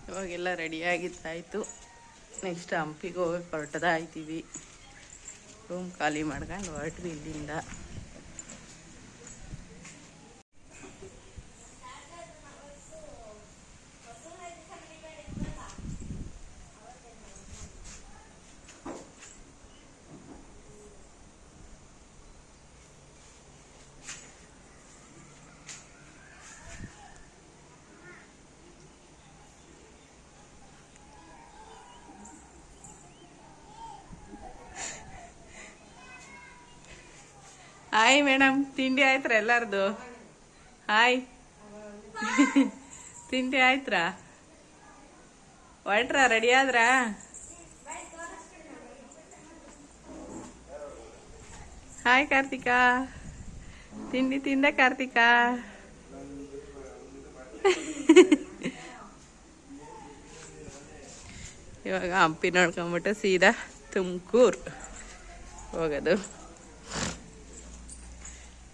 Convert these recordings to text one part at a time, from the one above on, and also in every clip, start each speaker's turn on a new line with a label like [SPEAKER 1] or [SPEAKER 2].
[SPEAKER 1] ಇವಾಗೆಲ್ಲ ರೆಡಿಯಾಗಿದ್ದಾಯಿತು. ನೆಕ್ಸ್ಟ್ ಹಂಪಿಗೆ ಹೋಗಕ್ಕೆ ಹೊರಟದಾಯ್ತೀವಿ. ರೂಮ್ ಖಾಲಿ ಮಾಡ್ಕೊಂಡು ಹೊರಟ್ವಿ ಇಲ್ಲಿಂದ. ಹಾಯ್ ಮೇಡಮ್, ತಿಂಡಿ ಆಯ್ತ್ರ ಎಲ್ಲಾರ್ದು? ಹಾಯ್. ತಿಂಡಿ ಆಯ್ತ್ರಾ? ಹೊರಟ್ರ? ರೆಡಿ ಆದ್ರ? ಹಾಯ್ ಕಾರ್ತಿಕಾ, ತಿಂಡಿ ತಿಂದ ಕಾರ್ತಿಕಾ? ಇವಾಗ ಹಂಪಿ ನೋಡ್ಕೊಂಬಿಟ್ಟು ಸೀದಾ ತುಮಕೂರು ಹೋಗೋದು.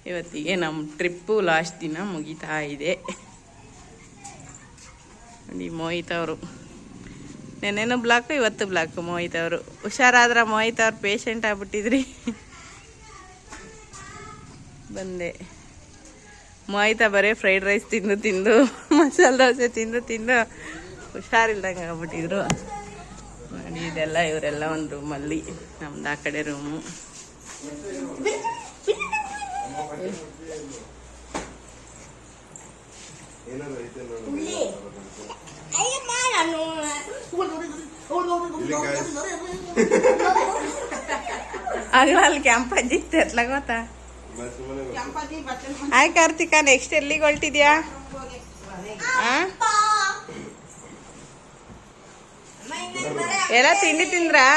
[SPEAKER 1] ಇವತ್ತಿಗೆ ನಮ್ಮ ಟ್ರಿಪ್ಪು ಲಾಸ್ಟ್ ದಿನ ಮುಗಿತಾ ಇದೆ. ನೋಡಿ ಮೋಹಿತ್ ಅವರು ನೆನ್ನೆನೂ ಬ್ಲಾಕು, ಇವತ್ತು ಬ್ಲಾಕು. ಮೋಹಿತ್ ಅವರು ಹುಷಾರಾದ್ರ? ಮೋಹಿತ್ ಅವ್ರು ಪೇಷಂಟ್ ಆಗ್ಬಿಟ್ಟಿದ್ರಿ. ಬಂದೆ. ಮೋಹಿತ ಬರೀ ಫ್ರೈಡ್ ರೈಸ್ ತಿಂದು ತಿಂದು, ಮಸಾಲೆ ದೋಸೆ ತಿಂದು ತಿಂದು ಹುಷಾರಿಲ್ದಂಗೆ ಆಗ್ಬಿಟ್ಟಿದ್ರು. ನೋಡಿ ಇದೆಲ್ಲ ಇವರೆಲ್ಲ ಒಂದು ರೂಮಲ್ಲಿ, ನಮ್ದು ಆ ಕಡೆ ರೂಮು. ಅಲ್ಲಿ ಕ್ಯಾಂಪಜ್ಜಿ ಇತ್ತು ಎತ್ಲಾಗ ಗೊತ್ತಾ? ಹಾಯ್ ಕಾರ್ತಿಕಾ, ನೆಕ್ಸ್ಟ್ ಎಲ್ಲಿಗೆ ಹೊರಟಿದ್ಯಾ? ಎಲ್ಲ ತಿಂಡಿ ತಿಂದ್ರಾ?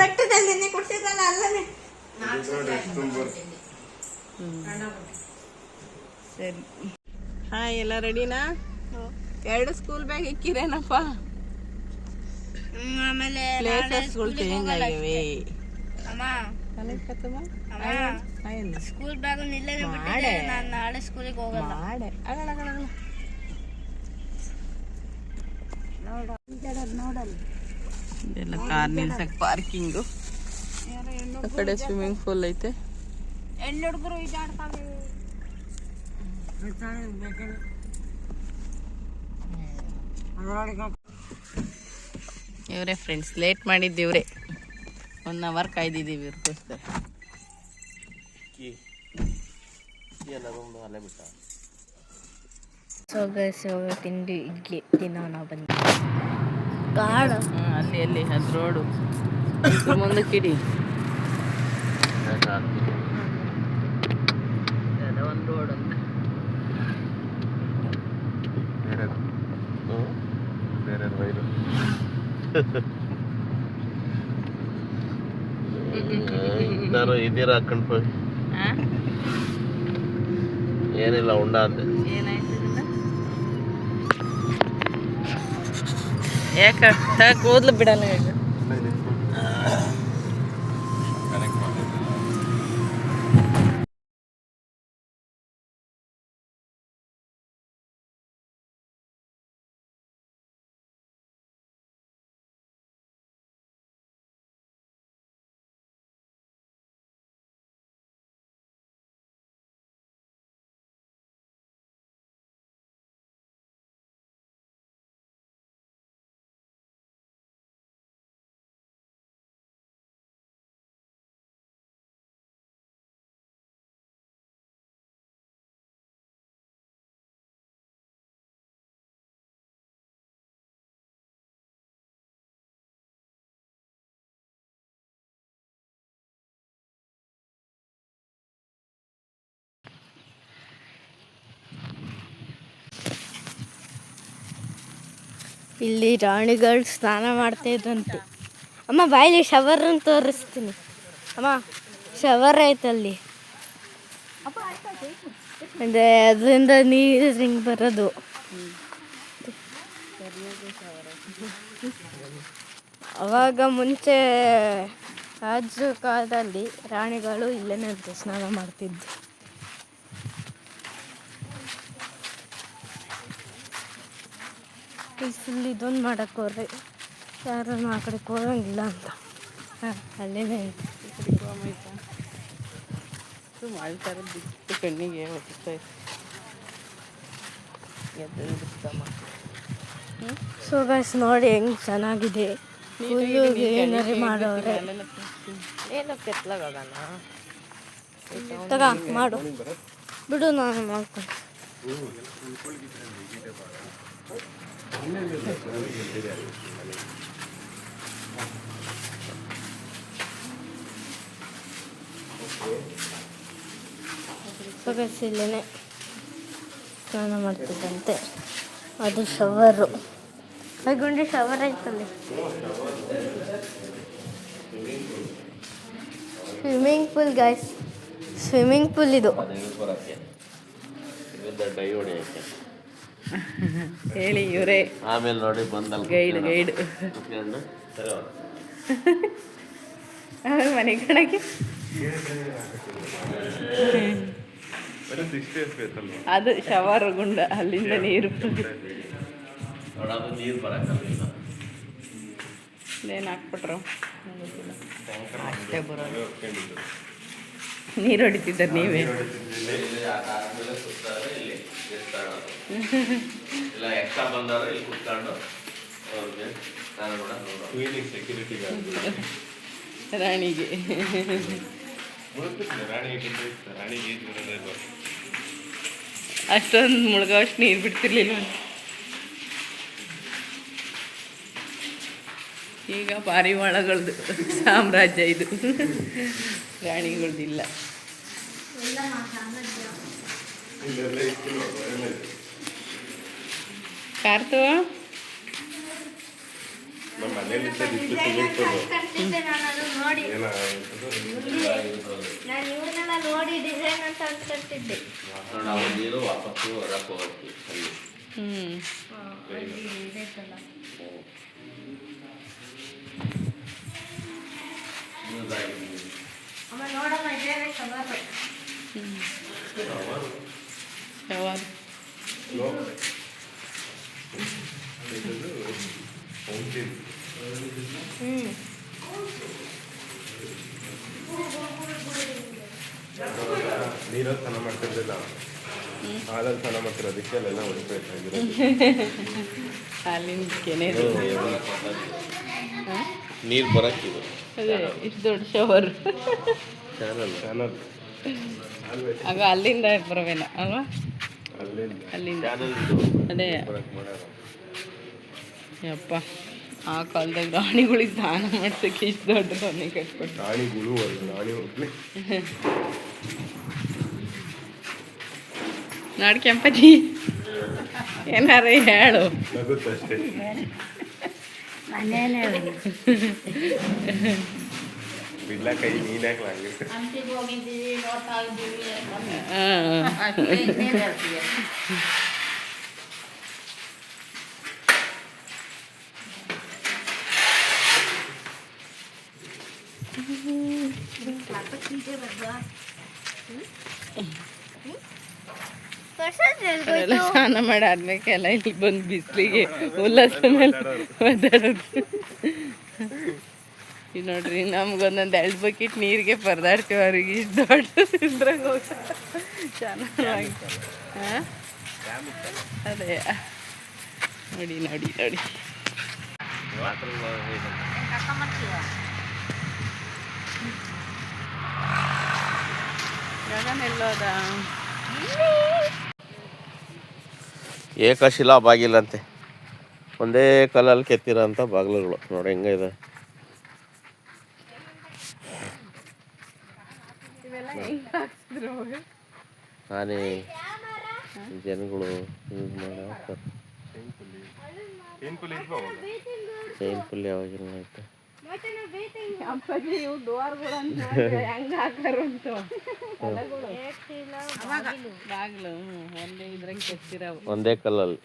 [SPEAKER 2] ಬೆಟ್ಟದಲ್ಲಿ ಕೊಡ್ತಿದ್ದಲ್ಲ ಅಲ್ಲೇ.
[SPEAKER 1] ಸರಿ. ಹಾಯ್, ಎಲ್ಲ ರೆಡಿನಾ? 2 ಸ್ಕೂಲ್ ಬ್ಯಾಗ್ ಇಕ್ಕಿರೇನಪ್ಪ?
[SPEAKER 2] ಆಮೇಲೆ
[SPEAKER 1] ಪ್ಲೇಸಸ್ಗಳು ಚೇಂಜ್ ಆಗಿವೆ.
[SPEAKER 2] ಸ್ಕೂಲ್ ಬ್ಯಾಗ್ ನಾನು ನಾಳೆ ಸ್ಕೂಲಿಗೆ ಹೋಗಲ್ಲ.
[SPEAKER 1] ಇದೆಲ್ಲ ಕಾರ್ ನಿಲ್ಸಕ್ ಪಾರ್ಕಿಂಗು. ಆ ಕಡೆ ಸ್ವಿಮ್ಮಿಂಗ್ ಪೂಲ್ ಐತೆ.
[SPEAKER 2] ಹೆಣ್ಣು ಹುಡುಗರು ಈಜಾಡ್ತಾವೆ.
[SPEAKER 1] ಇವರೇ ಫ್ರೆಂಡ್ಸ್, ಲೇಟ್ ಮಾಡಿದ್ದೀವ್ರೆ. 1 ಅವರ್ ಕಾಯ್ದಿದ್ದೀವಿ ಇವ್ರಿಗೋಸ್ಕರ.
[SPEAKER 2] ತಿಂಡಿ ಇಡ್ಲಿ ತಿನ್ನೋಣ ಬನ್ನಿ. ಕಾಡು
[SPEAKER 1] ಅಲ್ಲಿ ಅದು ರೋಡು ಮುಂದಕ್ಕಿಡಿ. ಒಂದು ರೋಡ್ ಅಂತ
[SPEAKER 3] ನಾನು ಇದೀರ ಹಾಕೊಂಡು ಹೋಗಿ ಏನಿಲ್ಲ ಉಂಡ ಅಂದೆ.
[SPEAKER 1] ಏನಾಯ್ತು? ಯಾಕ ಕೂದಲು ಬಿಡಲ್ಲ ಈಗ?
[SPEAKER 2] ಇಲ್ಲಿ ರಾಣಿಗಳು ಸ್ನಾನ ಮಾಡ್ತಾ ಇದ್ದಂತೆ. ಅಮ್ಮ ಬಾಯಲ್ಲಿ ಶವರ್ ಅಂತ ತೋರಿಸ್ತೀನಿ. ಅಮ್ಮ ಶವರ್ ಐತಲ್ಲಿ, ಅಂದರೆ ಅದರಿಂದ ನೀರು ಹಿಂಗೆ ಬರೋದು. ಅವಾಗ ಮುಂಚೆ ರಾಜ ಕಾಲದಲ್ಲಿ ರಾಣಿಗಳು ಇಲ್ಲೇನೆ ಸ್ನಾನ ಮಾಡ್ತಿದ್ದು. ಫುಲ್ ಇದೊಂದು ಮಾಡಕ್ಕೆ ಹೋದ್ರೆ ಯಾರು ಆ ಕಡೆ ಹೋಗಂಗಿಲ್ಲ ಅಂತ ಅಲ್ಲೇನೇ
[SPEAKER 1] ಮಾಡ್ತಾರೆ ಬಿಟ್ಟು ಕಣ್ಣಿಗೆ ಹೊಡಿತಾ
[SPEAKER 2] ಸೊ ಗೈಸ್ ನೋಡಿ ಹೆಂಗೆ ಚೆನ್ನಾಗಿದೆ. ಫುಲ್ಲು ಏನಾರೇ ಮಾಡೋರೆ
[SPEAKER 1] ಏನಕ್ಕೆ ಎತ್ಲಾಗೋಣ
[SPEAKER 2] ತಗ ಮಾಡು ಬಿಡು ನಾನು ಮಾಡ್ಕೊಂಡು. ಸೊ ಗೈಸ್ ಇಲ್ಲೇ ಸ್ನಾನ ಮಾಡ್ತಿದ್ದಂತೆ ಅದು ಶವರು. ಗುಂಡಿ ಶವರ್ ಐತಲ್ಲಿ. Swimming pool guys, swimming pool ಇದು.
[SPEAKER 1] ಹೇಳಿ ಇವರೇ
[SPEAKER 3] ಆಮೇಲೆ ನೋಡಿ ಬಂದಲ್ಲ
[SPEAKER 1] ಗೈಡ್ ಆಮೇಲೆ ಮನೆ ಕಣಕ್ಕೆ ಅದು ಶವರ್ ಗುಂಡ, ಅಲ್ಲಿಂದ ನೀರು
[SPEAKER 3] ನೀರು ಬರಲ್ಲ
[SPEAKER 1] ಏನು ಹಾಕ್ಬಿಟ್ರು ಅಷ್ಟೇ ಬರೋದು. ನೀರು ಹೊಡಿತಿದ್ದಾರೆ ನೀವೇ.
[SPEAKER 3] ಇಲ್ಲ ಎಕ್ಸ್ಟ್ರಾ ಬಂದವರು ಇಲ್ಲಿ ಕುತ್ಕೊಂಡು ಅವ್ರಿಗೆ ಸೆಕ್ಯೂರಿಟಿ
[SPEAKER 1] ರಾಣಿಗೆ ಅಷ್ಟೊಂದು ಮುಳುಗೋಷ್ಟು ನೀರು ಬಿಡ್ತಿರ್ಲಿಲ್ಲ. ಈಗ ಪಾರಿವಾಳಗಳದ್ದು ಸಾಮ್ರಾಜ್ಯ ಇದು, ರಾಣಿಗಳದ್ದಿಲ್ಲ. ಕಾರ್ತು
[SPEAKER 3] ನೀರು ವಾಪಸ್ಸು ಹೊರಕ್ಕೆ ಹೋಗ್ತೀವಿ ಅಲ್ಲಿ.
[SPEAKER 4] ನೀರಲ್ಲಿ ಸ್ನಾನ ಮಾಡ್ತಿರ್ಲಿಲ್ಲ, ಹಾಲಲ್ಲಿ ಸ್ನಾನ ಮಾಡ್ತಿರೋದಕ್ಕೆ ಅಲ್ಲೆಲ್ಲ ಹೊಡಿಬೇಕಾಗಿರೋದು.
[SPEAKER 1] ಹಾಲಿನ ಕೆನೆ
[SPEAKER 3] ನೀರು ಬರಕ್ಕಿದು
[SPEAKER 1] ಅದೇ ಇಷ್ಟು ದೊಡ್ಡ ಶವರ್
[SPEAKER 4] ಚಾನಲ್
[SPEAKER 1] ಆಗ ಅಲ್ಲಿಂದ ಬರವೇನ ಅಲ್ವಾ? ಅಲ್ಲಿಂದ ಅದೇ ಯಪ್ಪ ಆ ಕಾಲದಾಗ ರಾಣಿಗಳಿಗೆ ಸ್ನಾನ ಮಾಡ್ಸೋಕ್ಕೆ ಇಷ್ಟು ದೊಡ್ಡ ಮನೆ ಕಟ್ಕೊಟ್ಟು
[SPEAKER 4] ರಾಣಿಗಳು ರಾಣಿ ಹೋಗ್ಲಿ
[SPEAKER 1] ನಾಡ್ ಕೆಂಪಜ್ಜಿ ಏನಾರ ಹೇಳು.
[SPEAKER 4] ನಗುತ್ತಷ್ಟೇ. ಬಿಡ್ಲ ಕೈ ನೀನ್ಯಾಕೆ
[SPEAKER 1] ಎಲ್ಲ ಸ್ನಾನ ಮಾಡಾದ್ಮೇಲೆ ಇಲ್ಲಿ ಬಂದು ಬಿಸಿಲಿಗೆ ಉಲ್ಲಾಸ ಮೇಲೆ ಒದ್ದಾಡೋದು. ಈಗ ನೋಡ್ರಿ ನಮ್ಗೊಂದೊಂದು 2 ಬಕೆಟ್ ನೀರಿಗೆ ಪರದಾಡ್ತೀವಿ. ಅವ್ರಿಗೆ ಇಷ್ಟು ದೊಡ್ಡ ಇದ್ರಾಗ ಹೋಗ ಚೆನ್ನಾಗಿ ಹಾಂ ಅದೇ ನೋಡಿ ನೋಡಿ ನೋಡಿ ಗಗನೆಲ್ಲೋದ
[SPEAKER 3] ಏಕಶಿಲಾ ಬಾಗಿಲಂತೆ, ಒಂದೇ ಕಲ್ಲಲ್ಲಿ ಕೆತ್ತಿರೋಂಥ ಬಾಗಿಲುಗಳು ನೋಡಿ ಹೆಂಗಿದೆ. ಆನೆ ಜನಗಳು ಯೂಸ್ ಮಾಡೋ ಚೈನ್ ಪುಲ್ ಯಾವಾಗಿಲ್ಲ ಆಯ್ತು.
[SPEAKER 1] ಅಪ್ಪಾಜಿ ಇವು ಡೋರ್ಗಳು ಅಂತ ಹೆಂಗೆ ಹಾಕಾರುಂಟು ಬಾಗಿಲು ಒಂದೇ ಇದ್ರಾಗ ಕೆತ್ತಿರವು
[SPEAKER 3] ಒಂದೇ ಕಲ್ಲಲ್ಲಿ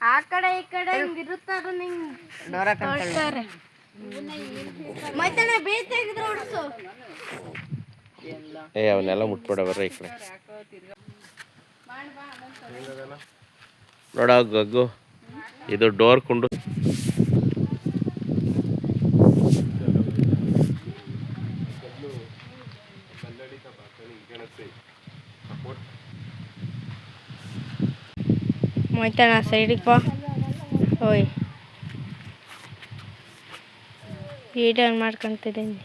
[SPEAKER 2] ಆ ಕಡೆ ಈ ಕಡೆ ಹಿಂಗಿರುತ್ತಾರ ಮತ್ತೆ ಬೇಯ್ತಾಗಿದ್ರು ಹೊಡ್ಸು
[SPEAKER 3] ಅವನ್ನೆಲ್ಲ ಮುಟ್ಬೇಡ ಬರ್ರಿ ಈ ಕಡೆ ನೋಡ ಗಗ್ಗು ಇದು ಡೋರ್ ಕುಂಡು
[SPEAKER 2] ಮೊಯ್ತಾನ ಸೈಡಿಗೆ ಪಾ ಓಯ್ ವೀಡಿಯೋ ಮಾಡ್ಕೊಂತಿದ್ದೀನಿ.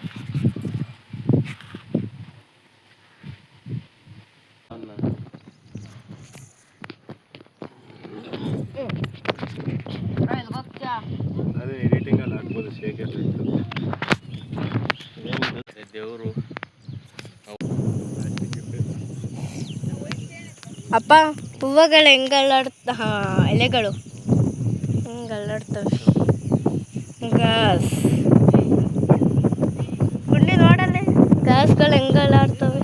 [SPEAKER 4] ಅದೇ ಎಡಿಟಿಂಗ್ ಅಲ್ಲಿ ಹಾಕ್ಬೋದು ಶೇಕ್
[SPEAKER 3] ದೇವರು
[SPEAKER 2] ಅಪ್ಪ ಹೂವುಗಳು ಹೆಂಗೆ ಎಲೆಗಳು ಹಿಂಗೆ ಅಲ್ಲಾಡ್ತವೆ. ಗ್ಯಾಸ್ ಗುಂಡಿ ನೋಡಲ್ಲ ಗ್ಯಾಸ್ಗಳು ಹೆಂಗೆ ಅಲ್ಲಾಡ್ತವೆ.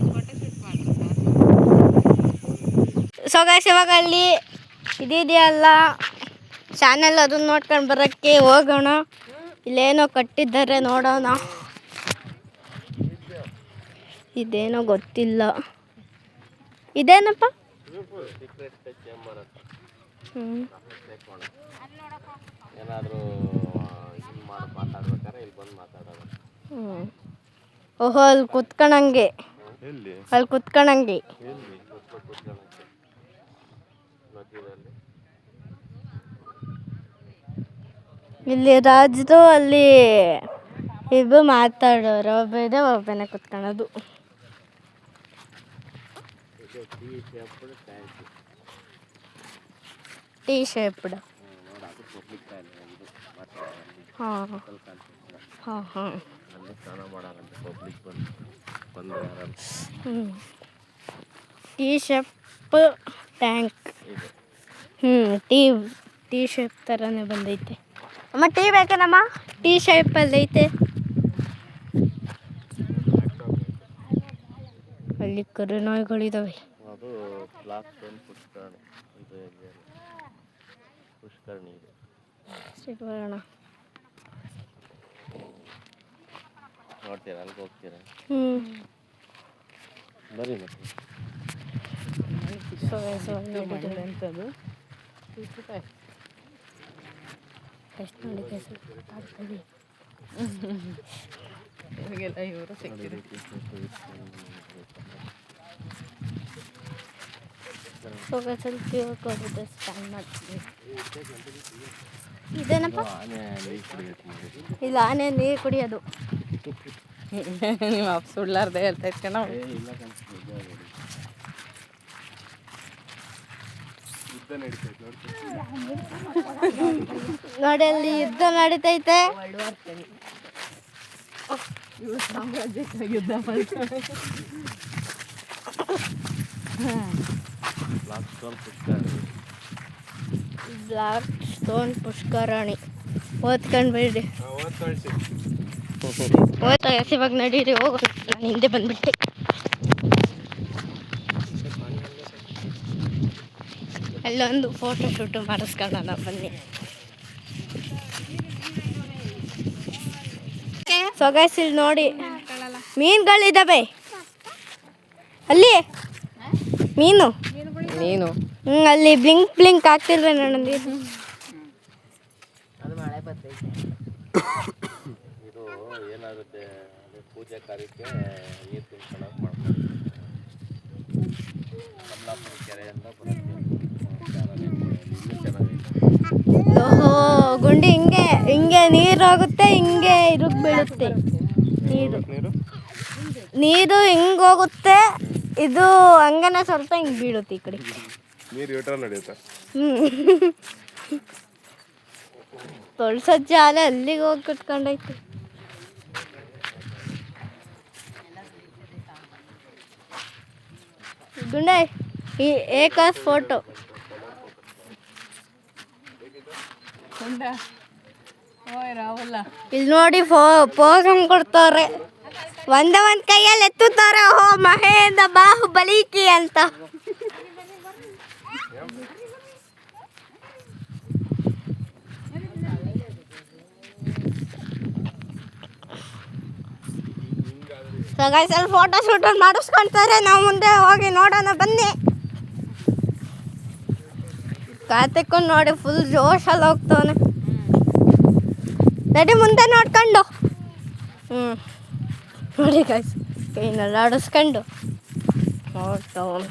[SPEAKER 2] ಸೊಗಸ್ ಇವಾಗ ಅಲ್ಲಿ ಇದೆಯಲ್ಲ ಚಾನಲ್ ಅದನ್ನ ನೋಡ್ಕೊಂಡು ಬರೋಕ್ಕೆ ಹೋಗೋಣ. ಇಲ್ಲೇನೋ ಕಟ್ಟಿದ್ದಾರೆ ನೋಡೋಣ. ಇದೇನೋ ಗೊತ್ತಿಲ್ಲ. ಇದೇನಪ್ಪ?
[SPEAKER 3] ಏನಾದರೂ ಇಲ್ಲಿ ಮಾಡಿ ಮಾತಾಡ್ಬೇಕಾರೆ ಇಲ್ಲಿ ಬಂದು ಮಾತಾಡೋದು.
[SPEAKER 2] ಓಹೋ ಅಲ್ಲಿ ಕುತ್ಕೊಳಂಗೆ
[SPEAKER 4] ಎಲ್ಲಿ
[SPEAKER 2] ಅಲ್ಲಿ ಕುತ್ಕೊಳಂಗೆ
[SPEAKER 4] ಎಲ್ಲಿ
[SPEAKER 2] ಇಲ್ಲಿ ರಾಜ್ದು ಅಲ್ಲಿ ಇದು ಮಾತಾಡೋರು ಒಬ್ಬ ಇದೆ ಒಬ್ಬನೇ ಕುತ್ಕೊಳ್ಳೋದು. ಟೀ ಶೇಪ್ಡ್ ಹಾಂ ಹಾಂ ಹಾಂ
[SPEAKER 3] ಸ್ನಾನ ಮಾಡೋರಂತೆ ಪಬ್ಲಿಕ್ ಬಂದು
[SPEAKER 2] tea shape tank. Tea shape ಥರನೇ ಬಂದೈತೆ. ಅಮ್ಮ ಟೀ ಬೇಕೇನಮ್ಮ? ಟೀ ಶೇಪಲ್ಲಿ ಐತೆ. ಅಲ್ಲಿ ಕರು ನಾಯಿಗಳಿದ್ದಾವೆ.
[SPEAKER 3] ಅದು ಬ್ಲಾಕ್ ಸ್ಟೋನ್ ಪುಷ್ಕರಣಿ ಇದು ಪುಷ್ಕರಣಿ ಇದೆ.
[SPEAKER 2] ಸಿಗೋಣ
[SPEAKER 3] ನೋಡ್ತೀರಾ ಅಲ್ಲಿಗೆ ಹೋಗ್ತೀರಾ? ಬರೀ ಮತ್ತೆ
[SPEAKER 1] ಎಂಥದ್ದು
[SPEAKER 2] ಎಷ್ಟು ನೋಡಿ
[SPEAKER 1] ಇವಾಗೆಲ್ಲ ಇವರು ಸಿಕ್ಕಿದೆ.
[SPEAKER 2] ಇದೇನಪ್ಪ? ಇಲ್ಲ ಆನೆ ನೀರು ಕುಡಿಯೋದು.
[SPEAKER 1] ನಿಮ್ಮ ಅಪ್ಪ ಸುಳ್ಳಾರ್ದೆ ಹೇಳ್ತೈತೆ ಕಣ.
[SPEAKER 2] ನೋಡಿ ಅಲ್ಲಿ ಯುದ್ಧ ನಡೀತೈತೆ.
[SPEAKER 1] ಯುದ್ಧ
[SPEAKER 2] ಬ್ಲಾಕ್ ಸ್ಟೋನ್ ಪುಷ್ಕರಣಿ ಓದ್ಕೊಂಡು ಬಿಡಿ. ಓದ್ತಾ ಇವಾಗ ನಡೀರಿ ಹೋಗು. ನಾನು ಹಿಂದೆ ಬಂದ್ಬಿಟ್ಟೆ. ಅಲ್ಲೊಂದು ಫೋಟೋ ಶೂಟು ಮಾಡಿಸ್ಕೊಳ್ಳೋಣ ಬನ್ನಿ. ಸೊಗಸಿಲ್ ನೋಡಿ ಮೀನುಗಳಿದ್ದಾವೆ ಅಲ್ಲಿ. ಮೀನು
[SPEAKER 1] ನೀನು
[SPEAKER 2] ಅಲ್ಲಿ ಬ್ಲಿಂಕ್ ಬ್ಲಿಂಕ್ ಆಗ್ತಿಲ್ವೇ ನನಗೆ.
[SPEAKER 3] ಇದು ಏನಾಗುತ್ತೆ ಪೂಜೆ ಕಾರ್ಯಕ್ಕೆ ನೀರು ತುಂಬ್ಕೊಳ್ಳೋಕೆ ಮಾಡ್ತಾರೆ. ಕಮಲಾಪುರ ಕೆರೆಯಿಂದ ಬರುತ್ತೆ.
[SPEAKER 2] ಓಹೋ ಗುಂಡಿ ಹಿಂಗೆ ಹಿಂಗೆ ನೀರು ಹೋಗುತ್ತೆ, ಹಿಂಗೆ ಇರುಗ್ ಬೀಳುತ್ತೆ. ನೀರು ಹಿಂಗೆ ಹೋಗುತ್ತೆ, ಇದು ಹಂಗನೆ ಸ್ವಲ್ಪ ಹಿಂಗೆ ಬೀಳುತ್ತೆ ಈ ಕಡೆ.
[SPEAKER 4] ನೀರು ಯೂಟರ್ ನಡೆಯುತ್ತೆ.
[SPEAKER 2] ತೊಳ್ಸೋ ಜಾಲೆ ಅಲ್ಲಿಗೆ ಹೋಗಿ ಕಟ್ಕೊಂಡೈತೆ. ಗುಂಡೆ ಈ ಏಕಾಸ್ ಫೋಟೋ
[SPEAKER 1] ರಾಹುಲ್ಲ
[SPEAKER 2] ಇಲ್ಲಿ ನೋಡಿ ಪೋಸ್ ಹಂಗೆ ಕೊಡ್ತವ್ರೆ. ಒಂದೇ ಒಂದು ಕೈಯಲ್ಲಿ ಎತ್ತುತ್ತಾರೆ. ಓಹೋ ಮಹೇಂದ್ರ ಬಾಹುಬಲಿಕಿ ಅಂತ. ಸೊ ಗೈಸ್ ಅಲ್ಲಿ ಫೋಟೋ ಶೂಟ್ ಮಾಡಿಸ್ಕೊಳ್ತಾರೆ. ನಾವು ಮುಂದೆ ಹೋಗಿ ನೋಡೋಣ ಬನ್ನಿ. ಕಾರ್ತಿಕ್ಕೊಂಡು ನೋಡಿ ಫುಲ್ ಜೋಶಲ್ಲಿ ಹೋಗ್ತಾನೆ. ನಡಿ ಮುಂದೆ ನೋಡ್ಕೊಂಡು. ನೋಡಿ ಗೈಸ್ ಕೈನೆಲ್ಲ ಆಡಿಸ್ಕೊಂಡು ನೋಡ್ತಾವನು.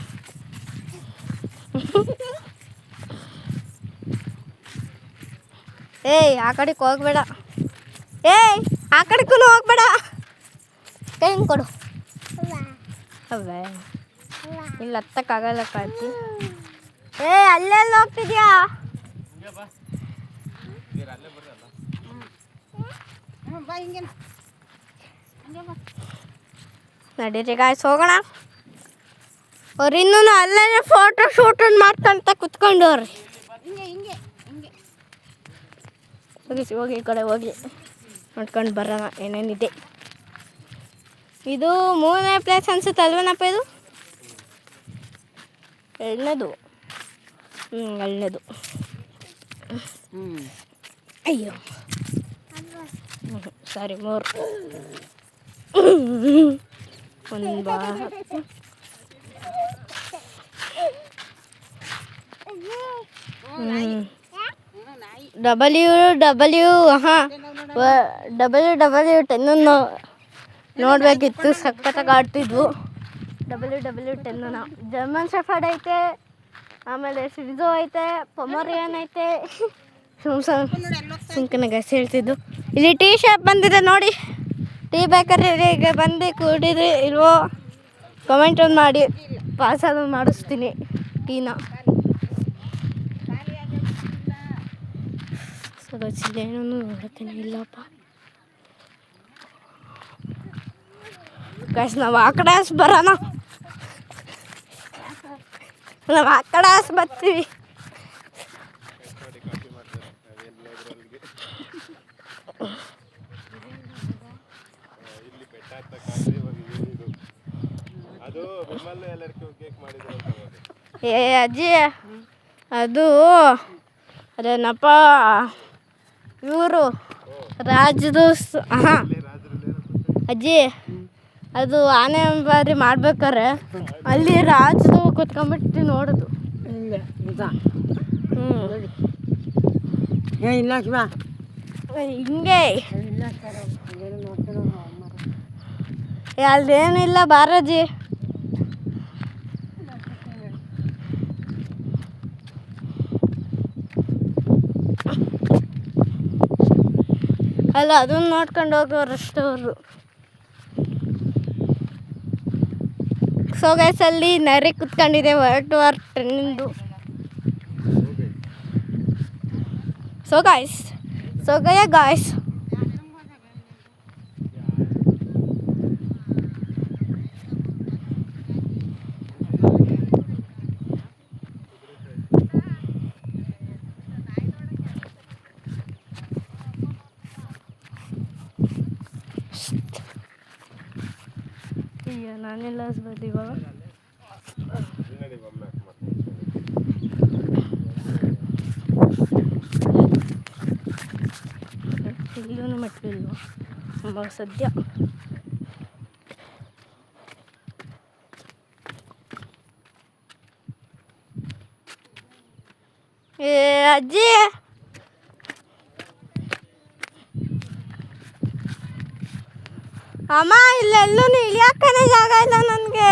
[SPEAKER 2] ಏಯ್ ಆ ಕಡೆಗೆ ಹೋಗ್ಬೇಡ. ಏಯ್ ಆ ಕಡೆಗೂ ಹೋಗ್ಬೇಡ. ಕೈ ಹಿಂಗೆ ಕೊಡು. ಅವೇ ಇಲ್ಲಿ ಹತ್ತಕ್ಕಾಗಲ್ಲ ಕಾಯ್ತಿ. ಅಲ್ಲೆಲ್ಲ ಹೋಗ್ತಿದ್ಯಾ? ನಡೀರಿ ಗಾಯ್ಸ್ ಹೋಗೋಣ. ಅವ್ರು ಇನ್ನೂ ಅಲ್ಲೇ ಫೋಟೋ ಶೂಟ್ ಮಾಡ್ಕೊಂತ ಕುತ್ಕೊಂಡವ್ರಿ. ಹೋಗಿ ಈ ಕಡೆ ಹೋಗಿ ನೋಡ್ಕೊಂಡು ಬರೋಣ ಏನೇನಿದೆ. ಇದು 3ನೇ ಪ್ಲೇಸ್ ಅನ್ಸುತ್ತೆ ಅಲ್ವೇನಪ್ಪ? ಇದು 2ನೇದು. 2ನೇದು. ಅಯ್ಯೋ ಸಾರಿ 3. ಒಂದು WW10 ನೋಡಬೇಕಿತ್ತು. ಸಖತ್ತಾಗಿ ಆಡ್ತಿದ್ವು. WW10 ಜರ್ಮನ್ ಶೆಫರ್ಡ್ ಐತೆ, ಆಮೇಲೆ ಸಿಡ್ಜೋ ಐತೆ, ಪೊಮರಿಯನ್ ಐತೆ. ಸುಮ್ಕನಾಗ ಹೇಳ್ತಿದ್ದು. ಇಲ್ಲಿ ಟೀ ಶಾಪ್ ಬಂದಿದೆ ನೋಡಿ. ಟೀ ಬೇಕಾದ್ರೆ ಈಗ ಬಂದು ಕುಡಿದ್ರಿ ಇಲ್ವೋ ಕಮೆಂಟ್ ಒಂದು ಮಾಡಿ. ಪಾರ್ಸಲ್ ಮಾಡಿಸ್ತೀನಿ ಟೀನ. ಏನೂ ನೋಡ್ತೀನಿ ಇಲ್ಲಪ್ಪ ಗೈಸ್. ನಾವು ಆ ಕಡೆ ಬರೋಣ. ನಾವು ಆ ಕಡೆ ಬರ್ತೀವಿ. ಏ ಅಜ್ಜಿ ಅದು ಅದೇನಪ್ಪ ಇವರು ರಾಜದು. ಅಜ್ಜಿ ಅದು ಆನೆ ಬಾರಿ ಮಾಡ್ಬೇಕಾರೆ ಅಲ್ಲಿ ರಾಜದು ಕುತ್ಕೊಂಡ್ಬಿಟ್ಟು ನೋಡೋದು. ಹಿಂಗೆ ಅಲ್ಲೇನಿಲ್ಲ ಬಾರಜ್ಜಿ. ಅಲ್ಲ ಅದನ್ನ ನೋಡ್ಕೊಂಡು ಹೋಗೋರಷ್ಟು ಅವರು. ಸೊ ಗೈಸ್ ಅಲ್ಲಿ ನರಿ ಕುತ್ಕೊಂಡಿದೆ World War 10. ಸೊ ಗಾಯ್ಸ್ ಅಯ್ಯೋ ನಾನೆಲ್ಲ ಹಸ್ಬೋದು ಇವಾಗ. ಇಲ್ಲೂ ಮಟ್ಟಲಿಲ್ವ ಸದ್ಯ. ಏ ಅಜ್ಜಿ ಅಮ್ಮ ಇಲ್ಲೆಲ್ಲೂ ಇಳಿಯಾಕನೇ ಜಾಗ ಇಲ್ಲ ನನಗೆ.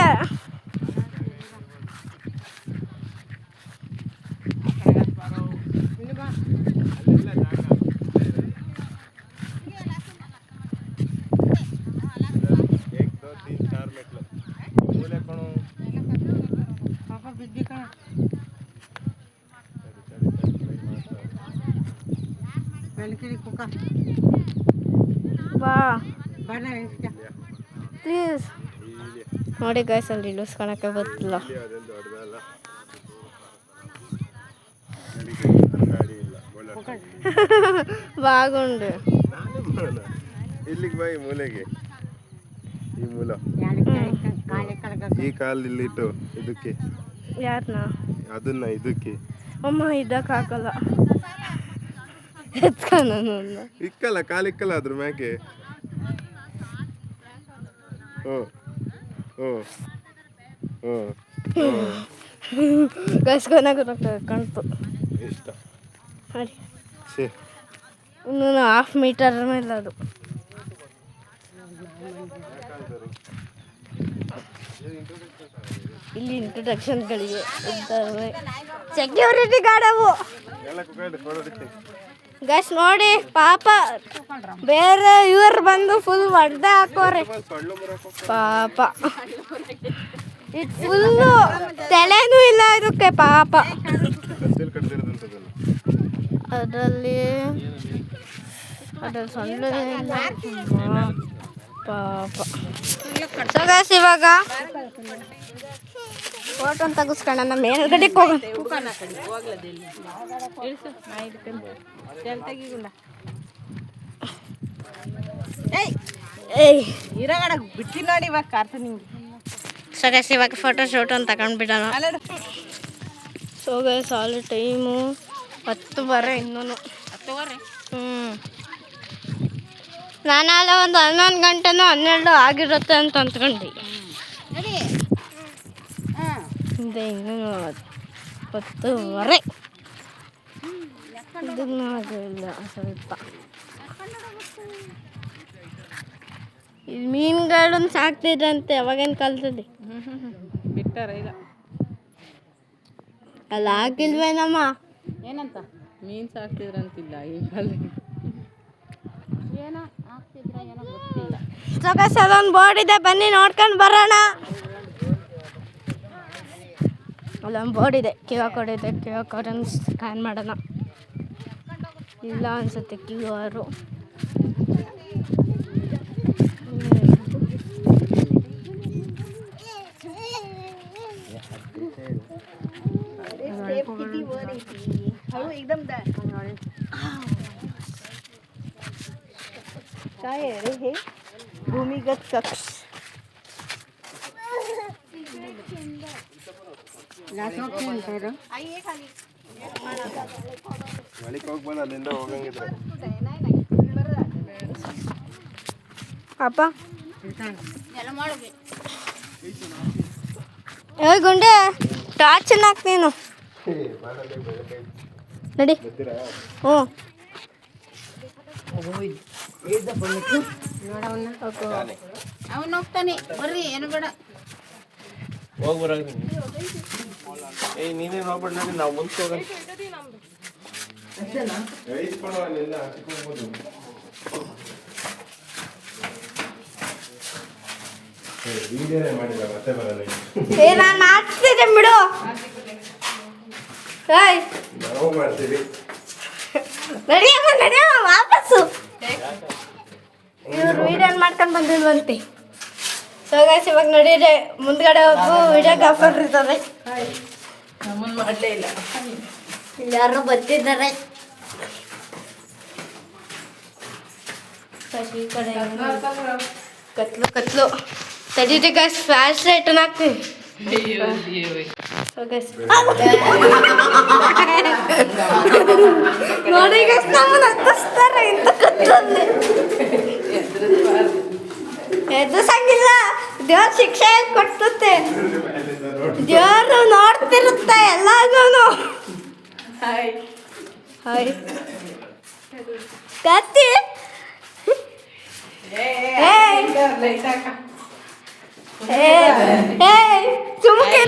[SPEAKER 2] ಬಾ ಪ್ಲೀಸ್ ನೋಡಿ ಗೈಸ್ ಅಲ್ಲಿ ಇಳಿಸ್ಕೊಳಕ್ಕೆ ಗೊತ್ತಿಲ್ಲ. ಬಾಗುಂಡು
[SPEAKER 4] ಇಲ್ಲಿಗೆ ಬೈ ಮೂಲೆಗೆ. ಈ ಮೂಲ ಈ ಕಾಲ್ ಇಲ್ಲಿಟ್ಟು ಇದಕ್ಕೆ
[SPEAKER 1] ಯಾರನ್ನ
[SPEAKER 4] ಅದನ್ನ ಇದಕ್ಕೆ
[SPEAKER 1] ಅಮ್ಮ ಇದಕ್ಕೆ ಹಾಕಲ್ಲ.
[SPEAKER 4] ಇಕ್ಕಲ್ಲ ಕಾಲಿಕ್ಕಲ್ಲ ಅದ್ರ ಮ್ಯಾಕೆ
[SPEAKER 2] ಗಸ್ಕೊನಾಗ ಕಾಣ್ತು
[SPEAKER 4] ಇಷ್ಟ
[SPEAKER 2] ನೋಡಿ
[SPEAKER 4] ಛೇ
[SPEAKER 2] ಇನ್ನೂ 1/2 ಮೀಟರ್ ಮೇಲೆ ಅದು ಇಲ್ಲಿ ಇಂಟ್ರೊಡಕ್ಷನ್ಗಳಿಗೆ ಇದ್ದಾವೆ ಸೆಕ್ಯೂರಿಟಿ ಗಾರ್ಡವು ಗಸ್ ನೋಡಿ ಪಾಪ ಬೇರೆ ಇವ್ರು ಬಂದು ಫುಲ್ ಹೊಡೆದ ಹಾಕೋರೆ ಪಾಪ ಇದು ಫುಲ್ಲು ತಲೆನೂ ಇಲ್ಲ ಇದಕ್ಕೆ ಪಾಪ ಅದರಲ್ಲಿ ಸಣ್ಣ ಪಾಪ ಸೊ ಗೈಸ್ ಇವಾಗ ಫೋಟೋ ತೆಗಿಸ್ಕೊಳ್ಳೋಣ ಮೇಲ್ಗಡೆಗೆ ಹೋಗೋಣ
[SPEAKER 1] ಬಿಟ್ಟಿ ನೋಡಿ ಇವಾಗ ಕಾರ್ತ ನಿಂಗೆ
[SPEAKER 2] ಸೊ ಗೈಸ್ ಇವಾಗ ಫೋಟೋ ಶೂಟ್ ಅಂತ ತಗೊಂಡ್ಬಿಡೋಣ ಸೊ ಗೈಸ್ ಆಲ್ ಟೈಮು 10:15 ಇನ್ನೂ ನಾನಲ್ಲ ಒಂದು 11 ಗಂಟೆನೂ 12 ಆಗಿರುತ್ತೆ ಅಂತ ಅಂದ್ಕೊಂಡೆ ಇದೆ ಇನ್ನೂ 10:15 ಇದನ್ನು ಆಗಿಲ್ಲ ಸ್ವಲ್ಪ ಇದು ಮೀನುಗಳನ್ನು ಸಾಕ್ತಿದ್ರಂತೆ ಅವಾಗಿನ ಕಾಲದಲ್ಲಿ
[SPEAKER 1] ಬಿಟ್ಟಾರ ಇಲ್ಲ
[SPEAKER 2] ಅಲ್ಲಿ ಹಾಕಿಲ್ವೇನಮ್ಮ
[SPEAKER 1] ಏನಂತ ಮೀನು ಸಾಕ್ತಿದ್ರಂತಿಲ್ಲ ಈ ಕಾಲದಲ್ಲಿ
[SPEAKER 2] ಸೊಗಸ ಅದೊಂದು ಬೋರ್ಡ್ ಇದೆ ಬನ್ನಿ ನೋಡ್ಕೊಂಡು ಬರೋಣ ಅಲ್ಲೊಂದು ಬೋರ್ಡ್ ಇದೆ QR ಕೋಡ್ ಇದೆ QR ಕೋಡನ್ನು ಸ್ಕ್ಯಾನ್ ಮಾಡೋಣ ಇಲ್ಲ ಅನ್ಸುತ್ತೆ QR
[SPEAKER 1] काय आहे रे हे भूमिगत कक्ष
[SPEAKER 4] ಮಳಿಗೆ ಹೋಗಿ ಬಂದು ಅಲ್ಲಿಂದ ಹೋಗಂಗಿದ್ರೆ
[SPEAKER 2] ಅಪ್ಪ ಏ ಗುಂಡೆ ಟಾರ್ಚ್ ಹಾಕ್ ನೀನು ನಡಿ ಹ್ಞೂ
[SPEAKER 1] ಅವನು ಹೋಗ್ತಾನೆ ಬರ್ರಿ ಏನು ಬೇಡ
[SPEAKER 3] ಹೋಗಿ ಬರ ಏಯ್ ನೀನೇ ನೋಡ್ಬೇಡ ನೋಡಿ ನಾವು ಮುಂದೆ ಹೋಗೋಣ
[SPEAKER 4] ಇಸ್ಕೊಂಡು ಅಲ್ಲೆಲ್ಲ ಹಚ್ಕೊಳ್ಬೋದು ವೀಡಿಯೋನೇ ಮಾಡಿಲ್ಲ ಮತ್ತೆ ಬರಲ್ಲ
[SPEAKER 2] ಏ ನಾನು ಹಾಕ್ತಿದ್ದೆ ಬಿಡು ಏಯ್
[SPEAKER 4] ನಾವು ಮಾಡ್ತೀವಿ
[SPEAKER 2] ನಡಿಯಮ್ಮ ವಾಪಸ್ಸು ಇವ್ರು ವಿಡಿಯೋ ಮಾಡ್ಕೊಂಡು ಬಂದಿಲ್ವಂತೆ ಸೊ ಗೈಸ್ ಇವಾಗ ನಡೀರಿ ಮುಂದ್ಗಡೆ ಒಬ್ಬ ವಿಡಿಯೋಗ್ರಾಫರ್ ಇರ್ತಾರೆ
[SPEAKER 1] ನಮ್ಮನ್ನು ಮಾಡಲೇ ಇಲ್ಲ
[SPEAKER 2] ಯಾರು ಬರ್ತಿದ್ದಾರೆ ಈ ಕಡೆ ಕತ್ಲು ಕತ್ಲು ತಡೀರಿ ಗೈಸ್ ಫ್ಲಾಶ್ ಲೈಟ್ ಹಾಕ್ತೀವಿ ಸೊ ಗೈಸ್ ನೋಡಿ ಗೈಸ್ ನಮ್ಮನ್ನ ಹತ್ತಿಸ್ತಾರೆ ಇಂಥ ಕತ್ಲಲ್ಲಿ ಎದುರಿಸಂಗಿಲ್ಲ ದೇವ್ರ ಶಿಕ್ಷೆ ಕೊಡ್ತುತ್ತೆ ದೇವರು ನೋಡ್ತಿರುತ್ತೆ ಎಲ್ಲಾನು
[SPEAKER 1] ಹಾಯ್
[SPEAKER 2] ಹಾಯ್ ಕತ್ತಿ
[SPEAKER 1] ಲೈಟ್ ಹಾಕ
[SPEAKER 2] ಏ ಸುಮ್ಕೆ